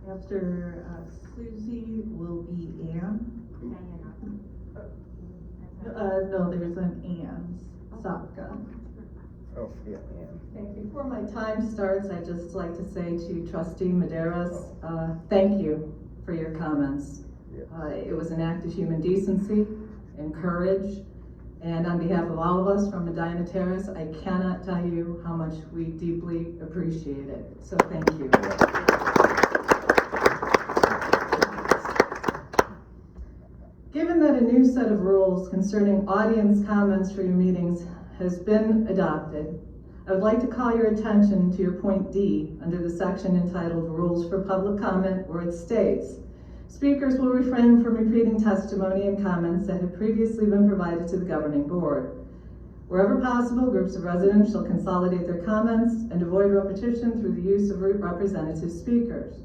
After Susie will be Ann. No, there's an Ann's. Sapka. Oh, yeah, Ann. Okay, before my time starts, I'd just like to say to Trustee Medeiros, thank you for your comments. Yeah. It was an act of human decency and courage, and on behalf of all of us from Medinah Terrace, I cannot tell you how much we deeply appreciate it. So thank you. Given that a new set of rules concerning audience comments for your meetings has been adopted, I would like to call your attention to your point D under the section entitled Rules for Public Comment, where it states, speakers will refrain from repeating testimony and comments that have previously been provided to the governing board. Wherever possible, groups of residents shall consolidate their comments and avoid repetition through the use of representative speakers.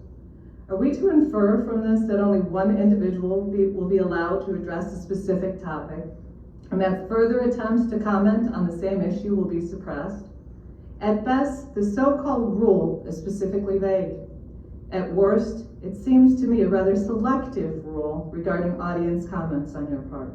Are we to infer from this that only one individual will be allowed to address a specific topic, and that further attempts to comment on the same issue will be suppressed? At best, the so-called rule is specifically vague. At worst, it seems to me a rather selective rule regarding audience comments on your part.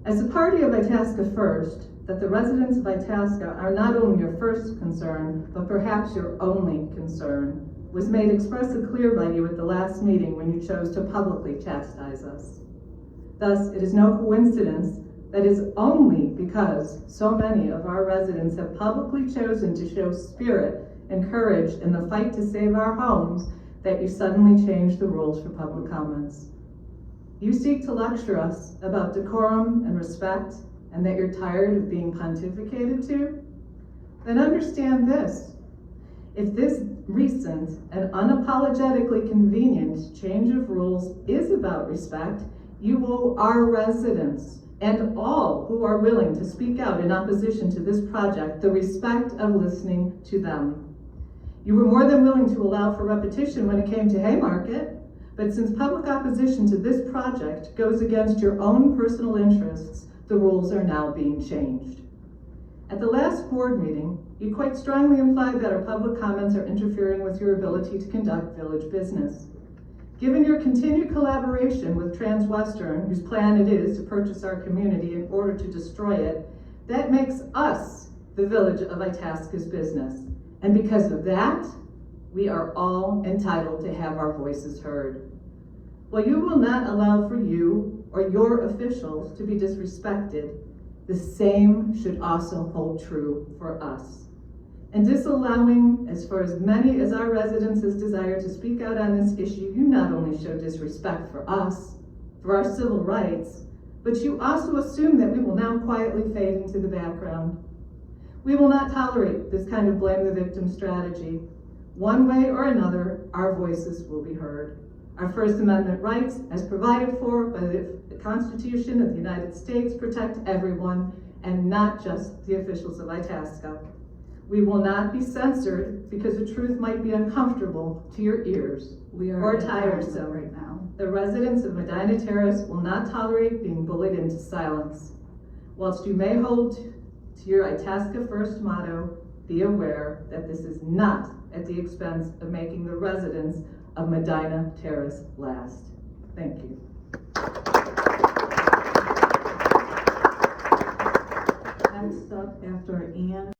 As a party of Itasca First, that the residents of Itasca are not only your first concern, but perhaps your only concern, was made expressly clear by you at the last meeting when you chose to publicly chastise us. Thus, it is no coincidence that it is only because so many of our residents have publicly chosen to show spirit and courage in the fight to save our homes that you suddenly changed the rules for public comments. You seek to lecture us about decorum and respect, and that you're tired of being pontificated to? Then understand this. If this recent and unapologetically convenient change of rules is about respect, you owe our residents and all who are willing to speak out in opposition to this project the respect of listening to them. You were more than willing to allow for repetition when it came to Haymarket, but since public opposition to this project goes against your own personal interests, the rules are now being changed. At the last board meeting, you quite strongly implied that our public comments are interfering with your ability to conduct village business. Given your continued collaboration with Transwestern, whose plan it is to purchase our community in order to destroy it, that makes us the Village of Itasca's business. And because of that, we are all entitled to have our voices heard. While you will not allow for you or your officials to be disrespected, the same should also hold true for us. And disallowing as far as many as our residents as desire to speak out on this issue, you not only show disrespect for us, for our civil rights, but you also assume that we will now quietly fade into the background. We will not tolerate this kind of blame the victim strategy. One way or another, our voices will be heard. Our First Amendment rights, as provided for by the Constitution of the United States, protect everyone and not just the officials of Itasca. We will not be censored because the truth might be uncomfortable to your ears or tiresome right now. The residents of Medinah Terrace will not tolerate being bullied into silence. Whilst you may hold to your Itasca First motto, be aware that this is not at the expense of making the residents of Medinah Terrace last. Thank you. Next up, after Ann.